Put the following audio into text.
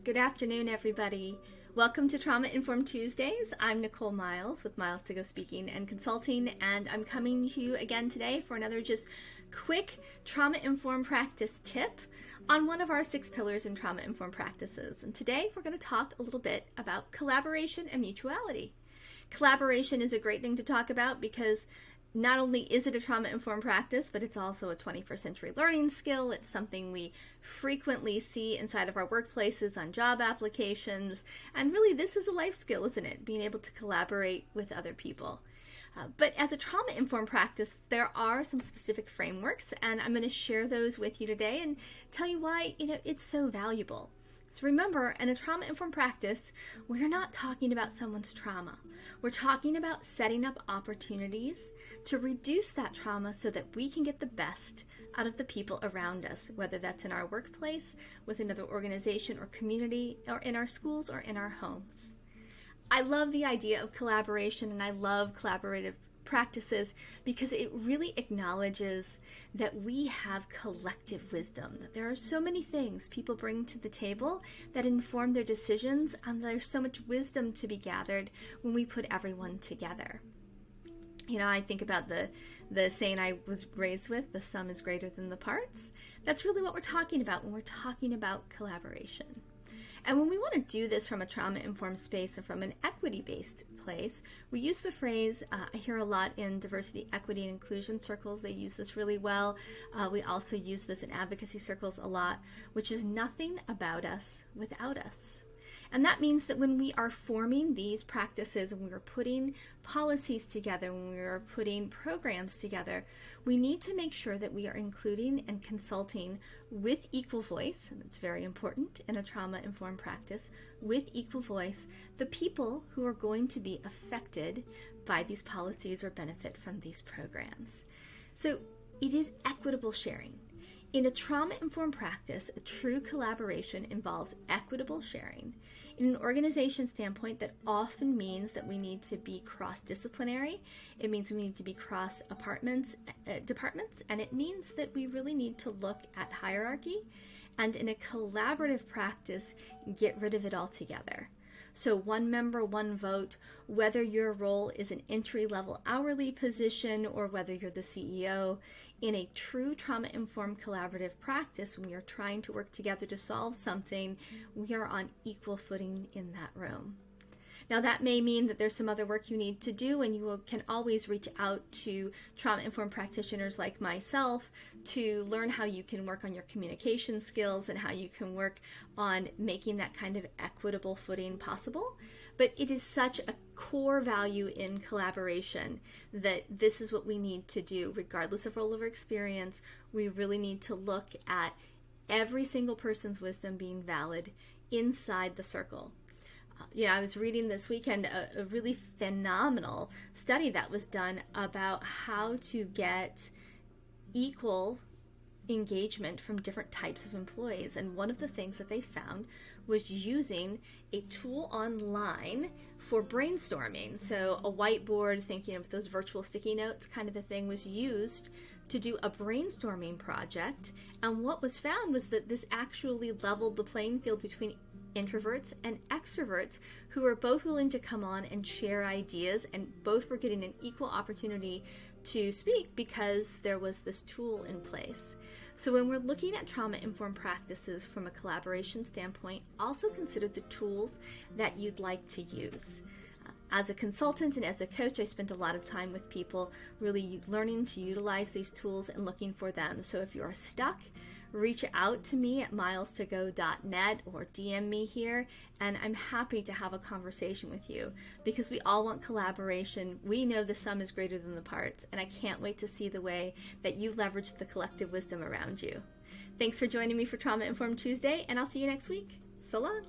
Good afternoon, everybody. Welcome to Trauma Informed Tuesdays. I'm Nicole Miles with Miles to Go Speaking and Consulting, and I'm coming to you again today for another just quick trauma-informed practice tip on one of our 6 pillars in trauma-informed practices. And today we're going to talk a little bit about collaboration and mutuality. Collaboration is a great thing to talk about because not only is it a trauma-informed practice, but it's also a 21st century learning skill. It's something we frequently see inside of our workplaces, on job applications, and really this is a life skill, isn't it? Being able to collaborate with other people. But as a trauma-informed practice, there are some specific frameworks, and I'm going to share those with you today and tell you why it's so valuable. So remember, in a trauma-informed practice, we're not talking about someone's trauma. We're talking about setting up opportunities to reduce that trauma so that we can get the best out of the people around us, whether that's in our workplace, with another organization or community, or in our schools or in our homes. I love the idea of collaboration, and I love collaborative practices because it really acknowledges that we have collective wisdom. That there are so many things people bring to the table that inform their decisions, and there's so much wisdom to be gathered when we put everyone together. I think about the saying I was raised with, the sum is greater than the parts. That's really what we're talking about when we're talking about collaboration. And when we want to do this from a trauma-informed space and from an equity-based place, we use the phrase, I hear a lot in diversity, equity, and inclusion circles. They use this really well. We also use this in advocacy circles a lot, which is nothing about us without us. And that means that when we are forming these practices and we are putting policies together, when we are putting programs together, we need to make sure that we are including and consulting with equal voice, and that's very important in a trauma-informed practice, with equal voice, the people who are going to be affected by these policies or benefit from these programs. So it is equitable sharing. In a trauma-informed practice, a true collaboration involves equitable sharing. In an organization standpoint, that often means that we need to be cross-disciplinary. It means we need to be cross-departments, and it means that we really need to look at hierarchy, and in a collaborative practice, get rid of it altogether. So one member, one vote, whether your role is an entry-level hourly position or whether you're the CEO, in a true trauma-informed collaborative practice, when you're trying to work together to solve something, we are on equal footing in that room. Now that may mean that there's some other work you need to do, and you can always reach out to trauma-informed practitioners like myself to learn how you can work on your communication skills and how you can work on making that kind of equitable footing possible. But it is such a core value in collaboration that this is what we need to do, regardless of role or experience. We really need to look at every single person's wisdom being valid inside the circle. I was reading this weekend a really phenomenal study that was done about how to get equal engagement from different types of employees. And one of the things that they found was using a tool online for brainstorming. So a whiteboard, thinking of those virtual sticky notes kind of a thing, was used to do a brainstorming project. And what was found was that this actually leveled the playing field between introverts and extroverts who were both willing to come on and share ideas, and both were getting an equal opportunity to speak because there was this tool in place. So when we're looking at trauma-informed practices from a collaboration standpoint, also consider the tools that you'd like to use. As a consultant and as a coach, I spent a lot of time with people really learning to utilize these tools and looking for them. So if you are stuck, reach out to me at milestogo.net or DM me here, and I'm happy to have a conversation with you because we all want collaboration. We know the sum is greater than the parts, and I can't wait to see the way that you leverage the collective wisdom around you. Thanks for joining me for Trauma Informed Tuesday, and I'll see you next week. So long.